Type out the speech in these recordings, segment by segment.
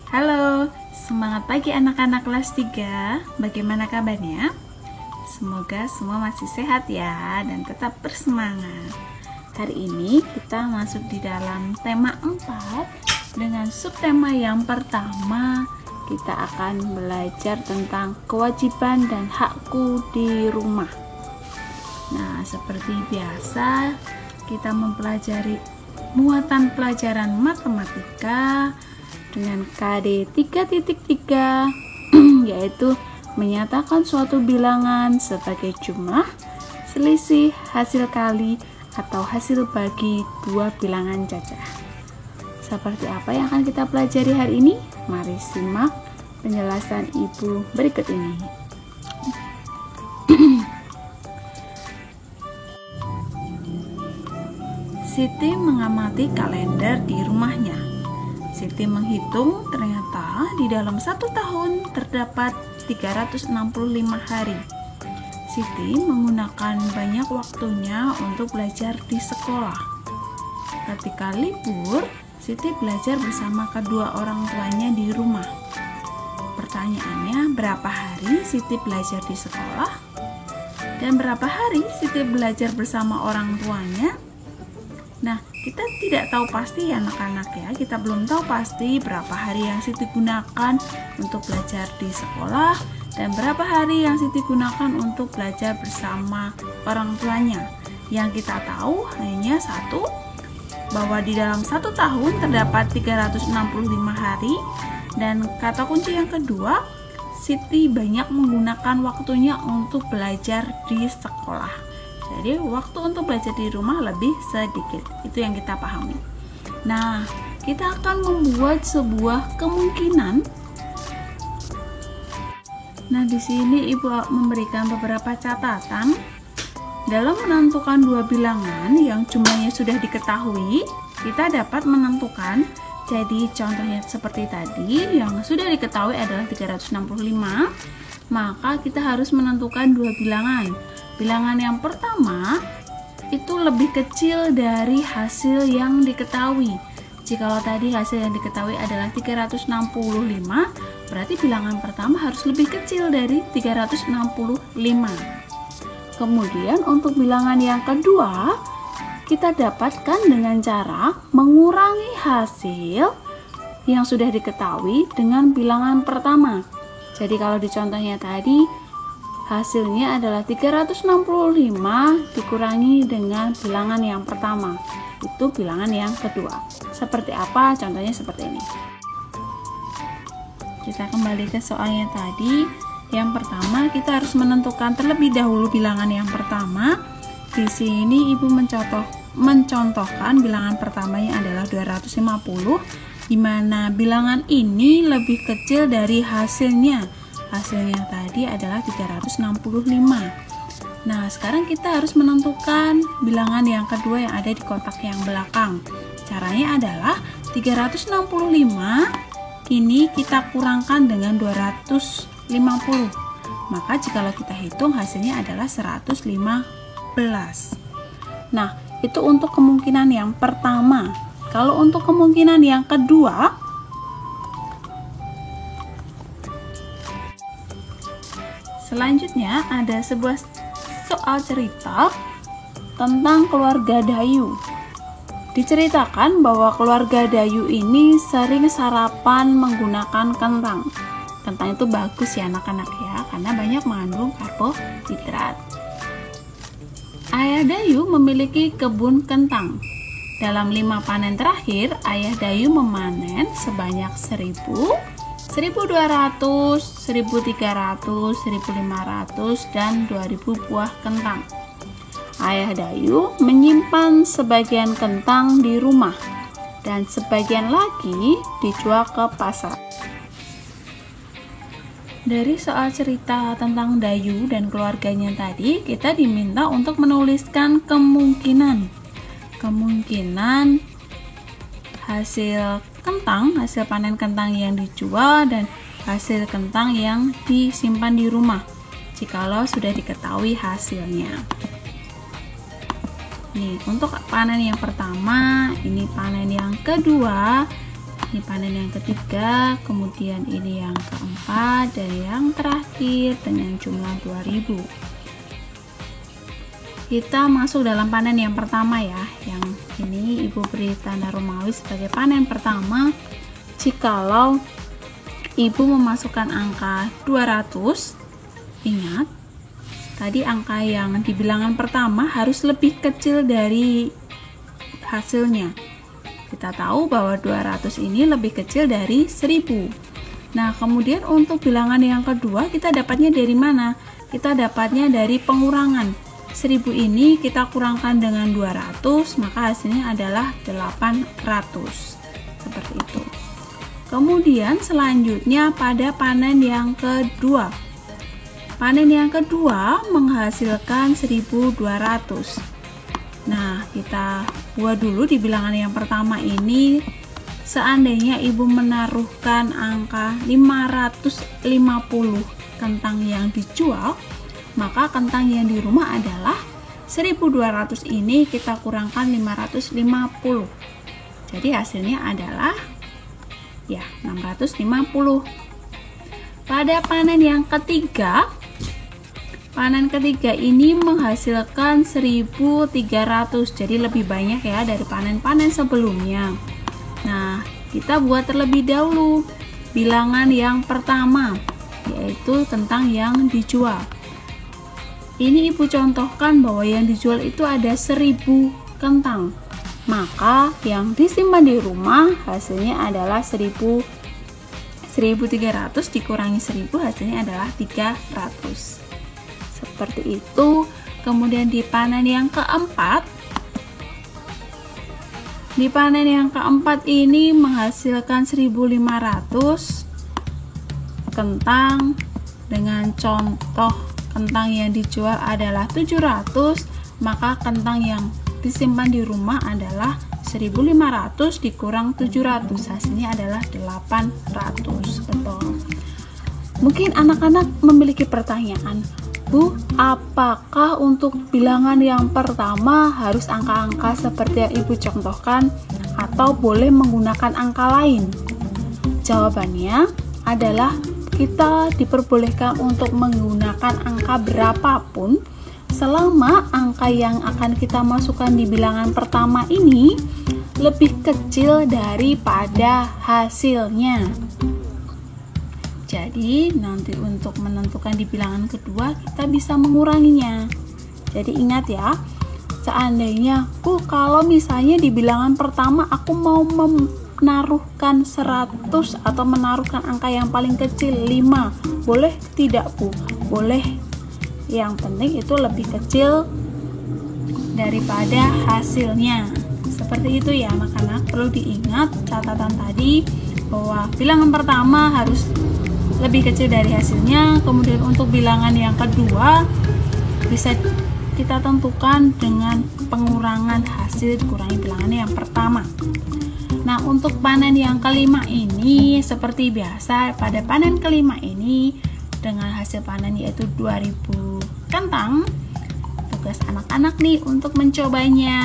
Halo, semangat pagi anak-anak kelas 3. Bagaimana kabarnya? Semoga semua masih sehat ya dan tetap bersemangat. Hari ini kita masuk di dalam tema 4 dengan subtema yang pertama. Kita akan belajar tentang kewajiban dan hakku di rumah. Nah, seperti biasa kita mempelajari muatan pelajaran matematika dengan KD 3.3 yaitu menyatakan suatu bilangan sebagai jumlah, selisih, hasil kali, atau hasil bagi dua bilangan jajah. Seperti apa yang akan kita pelajari hari ini? Mari simak penjelasan Ibu berikut ini. Siti mengamati kalender di rumahnya. Siti menghitung, ternyata di dalam 1 tahun terdapat 365 hari. Siti menggunakan banyak waktunya untuk belajar di sekolah. Ketika libur, Siti belajar bersama kedua orang tuanya di rumah. Pertanyaannya, berapa hari Siti belajar di sekolah? Dan berapa hari Siti belajar bersama orang tuanya? Nah, kita tidak tahu pasti ya anak-anak ya. Kita belum tahu pasti berapa hari yang Siti gunakan untuk belajar di sekolah dan berapa hari yang Siti gunakan untuk belajar bersama orang tuanya. Yang kita tahu hanya satu, bahwa di dalam 1 tahun terdapat 365 hari, dan kata kunci yang kedua, Siti banyak menggunakan waktunya untuk belajar di sekolah. Jadi waktu untuk belajar di rumah lebih sedikit. Itu yang kita pahami. Nah, kita akan membuat sebuah kemungkinan. Nah, di sini Ibu memberikan beberapa catatan. Dalam menentukan dua bilangan yang jumlahnya sudah diketahui, kita dapat menentukan. Jadi contohnya seperti tadi, yang sudah diketahui adalah 365, maka kita harus menentukan dua bilangan. Bilangan yang pertama itu lebih kecil dari hasil yang diketahui. Jikalau tadi hasil yang diketahui adalah 365, berarti bilangan pertama harus lebih kecil dari 365. Kemudian untuk bilangan yang kedua, kita dapatkan dengan cara mengurangi hasil yang sudah diketahui dengan bilangan pertama. Jadi kalau di contohnya tadi, hasilnya adalah 365 dikurangi dengan bilangan yang pertama. Itu bilangan yang kedua. Seperti apa? Contohnya seperti ini. Kita kembali ke soalnya tadi. Yang pertama, kita harus menentukan terlebih dahulu bilangan yang pertama. Di sini Ibu mencontohkan bilangan pertamanya adalah 250, di mana bilangan ini lebih kecil dari hasilnya. Hasilnya tadi adalah 365. Nah, sekarang kita harus menentukan bilangan yang kedua yang ada di kotak yang belakang. Caranya adalah 365 ini kita kurangkan dengan 250. Maka jikalau kita hitung hasilnya adalah 115. Nah, itu untuk kemungkinan yang pertama. Kalau untuk kemungkinan yang kedua, selanjutnya ada sebuah soal cerita tentang keluarga Dayu. Diceritakan bahwa keluarga Dayu ini sering sarapan menggunakan kentang. Kentang itu bagus ya anak-anak ya, karena banyak mengandung karbohidrat. Ayah Dayu memiliki kebun kentang. Dalam 5 panen terakhir, Ayah Dayu memanen sebanyak 1000, 1200, 1300, 1500, dan 2000 buah kentang. Ayah Dayu menyimpan sebagian kentang di rumah dan sebagian lagi dijual ke pasar. Dari soal cerita tentang Dayu dan keluarganya tadi, kita diminta untuk menuliskan kemungkinan hasil kentang, hasil panen kentang yang dijual dan hasil kentang yang disimpan di rumah jikalau sudah diketahui hasilnya. Nih, untuk panen yang pertama, ini panen yang kedua, Ini panen yang ketiga, kemudian ini yang keempat, dan yang terakhir dengan jumlah 2000. Kita masuk dalam panen yang pertama ya. Yang ini Ibu beri tanda Romawi sebagai panen pertama jikalau Ibu memasukkan angka 200. Ingat, tadi angka yang di bilangan pertama harus lebih kecil dari hasilnya. Kita tahu bahwa 200 ini lebih kecil dari 1000. Nah, kemudian untuk bilangan yang kedua kita dapatnya dari mana? Kita dapatnya dari pengurangan. 1000 ini kita kurangkan dengan 200, maka hasilnya adalah 800. Seperti itu. Kemudian selanjutnya pada panen yang kedua. Panen yang kedua menghasilkan 1200. Nah, kita buat dulu di bilangan yang pertama ini. Seandainya Ibu menaruhkan angka 550 kentang yang dijual, maka kentang yang di rumah adalah 1200 ini kita kurangkan 550. Jadi hasilnya adalah ya 650. Pada panen yang ketiga, panen ketiga ini menghasilkan 1300, jadi lebih banyak ya dari panen-panen sebelumnya. Nah, kita buat terlebih dahulu bilangan yang pertama, yaitu tentang yang dijual. Ini Ibu contohkan bahwa yang dijual itu ada 1000 kentang. Maka yang disimpan di rumah hasilnya adalah 1300 dikurangi 1000 hasilnya adalah 300. Seperti itu. Kemudian di panen yang keempat, ini menghasilkan 1500 kentang dengan contoh kentang yang dijual adalah 700, maka kentang yang disimpan di rumah adalah 1500 dikurang 700 hasilnya adalah 800. Betul. Mungkin anak-anak memiliki pertanyaan, Bu, apakah untuk bilangan yang pertama harus angka-angka seperti yang Ibu contohkan atau boleh menggunakan angka lain? Jawabannya adalah kita diperbolehkan untuk menggunakan angka berapapun selama angka yang akan kita masukkan di bilangan pertama ini lebih kecil daripada hasilnya. Jadi nanti untuk menentukan di bilangan kedua kita bisa menguranginya. Jadi ingat ya, seandainya kalau misalnya di bilangan pertama aku mau menaruhkan 100 atau menaruhkan angka yang paling kecil 5, boleh tidak Bu? Boleh. Yang penting itu lebih kecil daripada hasilnya. Seperti itu ya anak-anak, perlu diingat catatan tadi bahwa bilangan pertama harus lebih kecil dari hasilnya. Kemudian untuk bilangan yang kedua bisa kita tentukan dengan pengurangan hasil dikurangi bilangan yang pertama. Nah, untuk panen yang kelima ini seperti biasa, pada panen kelima ini dengan hasil panen yaitu 2000 kentang. Tugas anak-anak nih untuk mencobanya,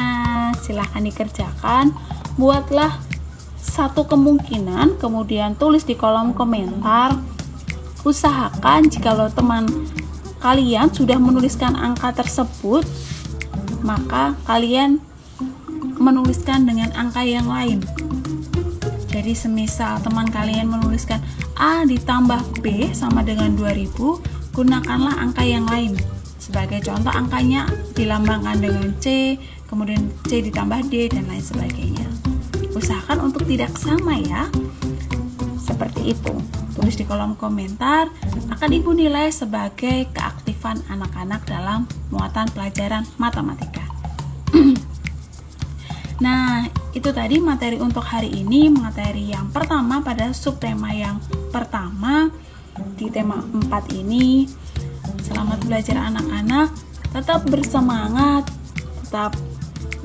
silahkan dikerjakan. Buatlah satu kemungkinan, kemudian tulis di kolom komentar. Usahakan jikalau teman kalian sudah menuliskan angka tersebut, maka kalian menuliskan dengan angka yang lain. Jadi semisal teman kalian menuliskan A ditambah B sama dengan 2000, gunakanlah angka yang lain. Sebagai contoh angkanya dilambangkan dengan C, kemudian C ditambah D dan lain sebagainya. Usahakan untuk tidak sama ya. Seperti itu. Tulis di kolom komentar, akan Ibu nilai sebagai keaktifan anak-anak dalam muatan pelajaran matematika. Nah, itu tadi materi untuk hari ini, materi yang pertama pada subtema yang pertama di tema 4 ini. Selamat belajar anak-anak, tetap bersemangat, tetap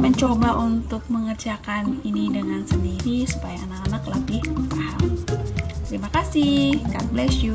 mencoba untuk mengerjakan ini dengan sendiri supaya anak-anak lebih paham. Terima kasih. God bless you.